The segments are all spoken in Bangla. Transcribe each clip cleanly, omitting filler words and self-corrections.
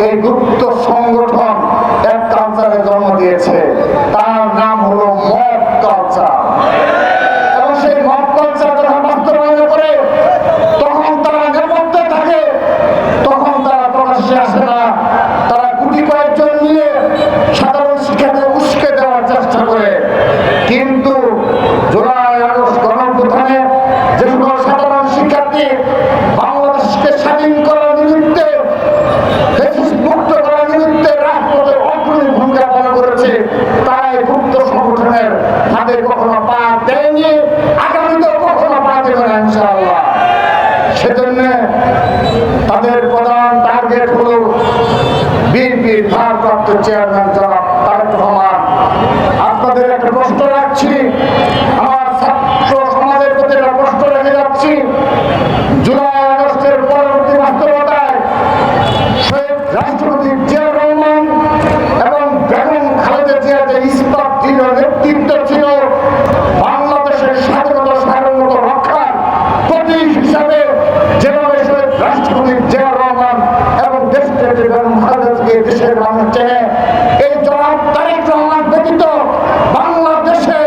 এই গুপ্ত সংগঠন এক কালচারের জন্ম দিয়েছে, তার নাম হলো মব কালচার। এবং সেই মব কালচার যখন বাস্তবায়ন করে তখন তারা নেপথ্যে থাকে, তখন তারা প্রকাশ্যে আসে না। তারা গুটি কয়েকজন নিয়ে সাধারণ শিক্ষাকে উস্কে দেওয়ার চেষ্টা করে। কিন্তু জুলাই আগস্ট গণঅভ্যুত্থানে যে সকল সাধারণ শিক্ষার্থী বাংলাদেশকে স্বাধীন করার নিমিত্তে, মুক্ত করার নিমিত্তে রাজপথে অগ্রণী ভূমিকা পালন করেছে, তারা এই গুপ্ত সংগঠনের হাতে কখনো পা দেয়নি, আগামীতেও কখনো পা দেবে না ইনশাআল্লাহ। সেজন্য তাদের প্রধান টার্গেট হলো বিএনপির ভারপ্রাপ্ত চেয়ারম্যান জনাব তারেক রহমান। আপনাদের একটা প্রশ্ন রাখছি, আমার ছাত্র সমাজের প্রতি একটা প্রশ্ন রেখে যাচ্ছি। জুলাই আগস্টের পরবর্তী বাস্তবতায় শহীদ রাষ্ট্রপতি জিয়াউর রহমান এবং বেগম খালেদা জিয়ার যে ইস্পাত দৃঢ় নেতৃত্ব ছিল, বাংলাদেশের স্বাধীনতা সার্বভৌমত্ব রক্ষার প্রতীক হিসাবে যেভাবে শহীদ রাষ্ট্রপতি জিয়াউর রহমান এবং দেশকে বেগম খালেদাকে দেশের মানুষ চেনে, এই জনাব তারেক রহমান ব্যতীত বাংলাদেশে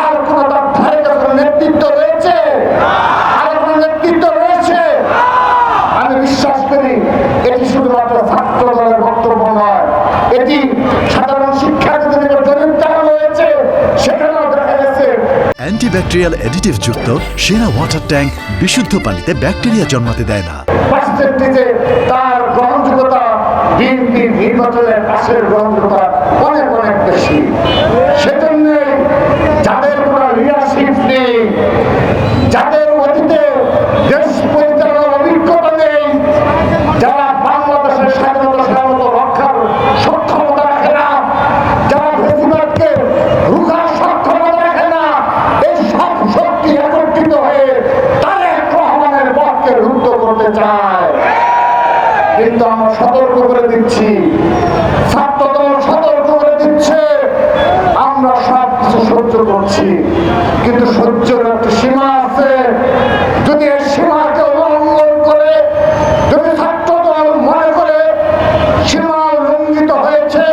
আর কোন তার ধারে কাছে নেতৃত্ব রয়েছে? আর কোন নেতৃত্ব রয়েছে? আমি বিশ্বাস করি এটি শুধুমাত্র ছাত্র দলের বক্তব্য নয়, এটি সাধারণ শিক্ষার্থীদের জন্য চালু হয়েছে। সেখানেও দেখা গেছে অ্যান্টিব্যাকটেরিয়াল অ্যাডিটিভ যুক্ত সেরা ওয়াটার ট্যাঙ্ক বিশুদ্ধ পানিতে ব্যাকটেরিয়া জন্মাতে দেয় না। পার্সেন্টেজে তার গ্রহণযোগ্যতা বিএনপি নির্বাচনের পাশের গ্রহণযোগ্যতা অনেক অনেক বেশি। সেজন্য যাদের কোনো লিডারশিপ নেই, যাদের অতীতে দেশ পরিচালনার অভিজ্ঞতা নেই, যারা বাংলাদেশের স্বাধীনতা সার্বভৌমত্ব রক্ষার সক্ষমতা রাখে না, যারা ফেসিবাদকে রুখার সক্ষমতা রাখে না, এই সব শক্তি একত্রিত হয়ে তারেক রহমানের পথকে রুদ্ধ করতে চায়। কিন্তু আমরা সতর্ক করে দিচ্ছি, ছাত্রদল সতর্ক করে দিচ্ছে, আমরা সব কিছু সহ্য করছি, কিন্তু সহ্যের একটা সীমা আছে। যদি এই সীমাকে উল্লঙ্ঘন করে, যদি ছাত্রদল মনে করে সীমা লঙ্ঘিত হয়েছে,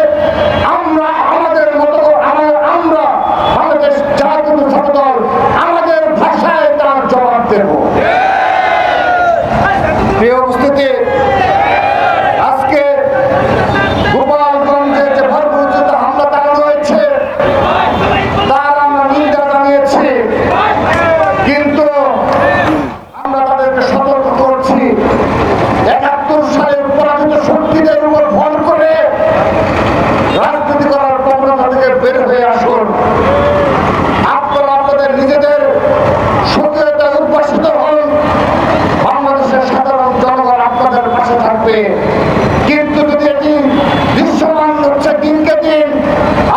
আমরা আমাদের মতো আমরা বাংলাদেশ জাতীয় ছাত্রদল আমাদের ভাষায় তার জবাব দেব। প্রিয় উপস্থিতি, আজকে গোপালগঞ্জে যে ভরপুরচিত হামলা চালানো হয়েছে তার আমরা নিন্দা জানিয়েছি, কিন্তু আমরা তাদেরকে সতর্ক করছি ৭১ সালের পরাজিত শক্তিদের উপর ভর করে রাজনীতি করার প্রবণতা থেকে বের হয়ে আসুন। আপনারা আপনাদের নিজেদের সক্রিয়তায় উদ্ভাসিত হন, বাংলাদেশের সাধারণ জনগণ আপনাদের পাশে থাকবে। কিন্তু যদি এটি দৃশ্যমান হচ্ছে দিনকে দিন,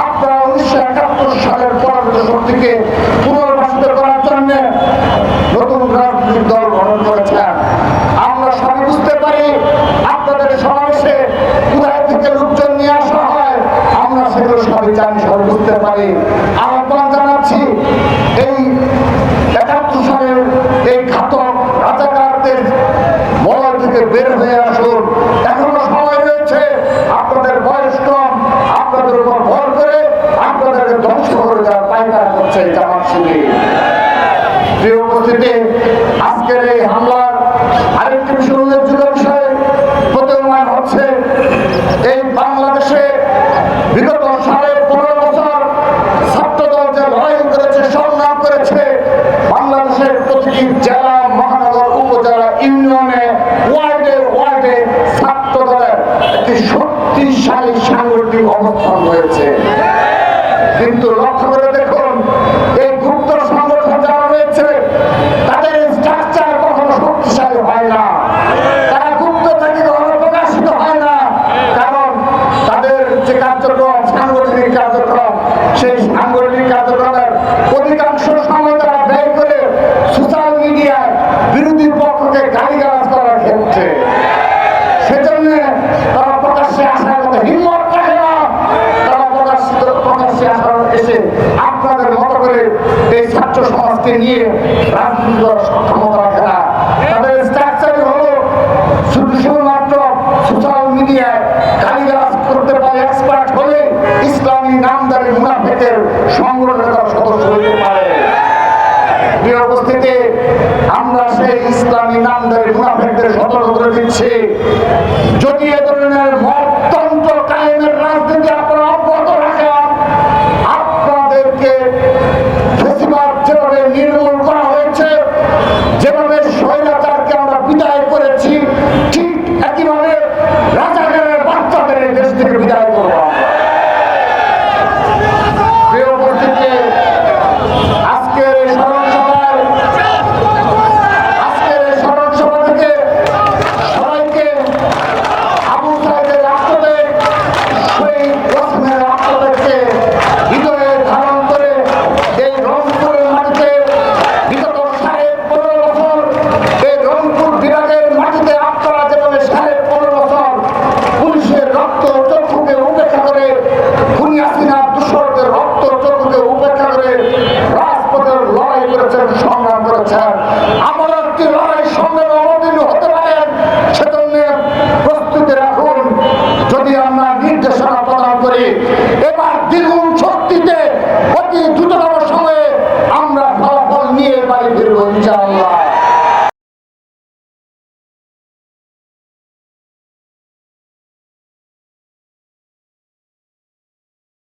আপনারা ১৯৭১ সালের পরাজিত শক্তিকে পুনর্বাসিত করার জন্য নতুন রাজনৈতিক দল গঠন করেছেন। আমরা সবাই বুঝতে পারি আপনাদের সমাবেশে কোথায় থেকে লোকজন নিয়ে আসা হয়, আমরা সেগুলো সবাই জানি, সবাই বুঝতে পারি। আহ্বান জানাচ্ছি এই ৭১ সালের এই ঘাতক রাজাকারদের বলয় থেকে বের হয়ে আসুন। এখনো সময় রয়েছে, আপনাদের বয়স কম, আপনাদের উপর ভর করে আপনাদেরকে ধ্বংস করে দেওয়ার পায়তারা করছে জামাত শিবির। প্রিয় উপস্থিতি, আজকের এই হামলার আরেকটি বিষয় উল্লেখযোগ্য বিষয় প্রতীয়মান হচ্ছে, এই বাংলাদেশে বিগত ১৫.৫ বছর ছাত্রদল যে লড়াই করেছে, সংগ্রাম করেছে, বাংলাদেশের প্রতিটি জেলা, মহানগর, উপজেলা, ইউনিয়নে, ওয়ার্ডে ওয়ার্ডে ছাত্রদলের একটি শক্তিশালী সাংগঠনিক অবস্থান রয়েছে। কিন্তু লক্ষ্য করে দেখুন, এই গুপ্ত সংগঠন যারা রয়েছে তাদের স্ট্রাকচার কখনো শক্তিশালী হয় না, তারা গুপ্ত থেকে কখনো প্রকাশিত হয় না, কারণ তাদের যে কার্যক্রম, সাংগঠনিক কার্যক্রম, সেই সাংগঠনিক কার্যক্রমের অধিকাংশ সময় তারা ব্যয় করে সোশ্যাল মিডিয়ায় বিরোধী পক্ষকে গালিগালাজ করার ক্ষেত্রে। সেজন্য তারা প্রকাশ্যে আসার মতো হিম্মত রাখে না, তারা প্রকাশ্যে আসার এসে আপনাদের মতো করে এই ছাত্র সমাজকে নিয়ে রাজনীতি করার সক্ষমতা রাখে না। তাদের স্ট্রাকচারই হলো শুধুমাত্র সোশ্যাল মিডিয়ায় গালিগালাজ করতে পারে, এক্সপার্ট হলে ইসলামী নামদারি মুনাফিকের সংগঠনের সদস্য হতে পারে। প্রিয় উপস্থিতি, আমরা সেই ইসলামী নামদারি মুনাফিকদের সতর্ক করে দিচ্ছি, যদি এ ধরনের মততন্ত্র কায়েমের রাজনীতি আপনারা অব্যাহত রাখেন, আপনাদেরকে ফেসিবাদ যেভাবে নির্মূল করা হয়েছে, যেভাবে স্বৈরাচারকে আমরা বিদায় করেছি, ঠিক একইভাবে রাজাকারের বাচ্চাদের এই দেশ থেকে বিদায় করব। প্রিয় উপস্থিতি, আজকের এই স্মরণ সভা থেকে সবাইকে আবু সাইদের আত্মদের, শহীদ ওসমানের আত্মদেরকে হৃদয়ে ধারণ করে এই রংপুরের মাটিতে বিগত 15.5 বছর এই রংপুর বিভাগের মাটিতে আপনারা যেভাবে 15.5 বছর পুলিশের রক্ত চক্ষুকে উপেক্ষা করে, খুনি হাসিনা দূষরদের রক্ত চক্ষুকে উপেক্ষা করে রাজপথের লড়াই করেছেন, সংগ্রাম করেছেন, আমার একটি লড়াই সংগ্রামে অবতীর্ণ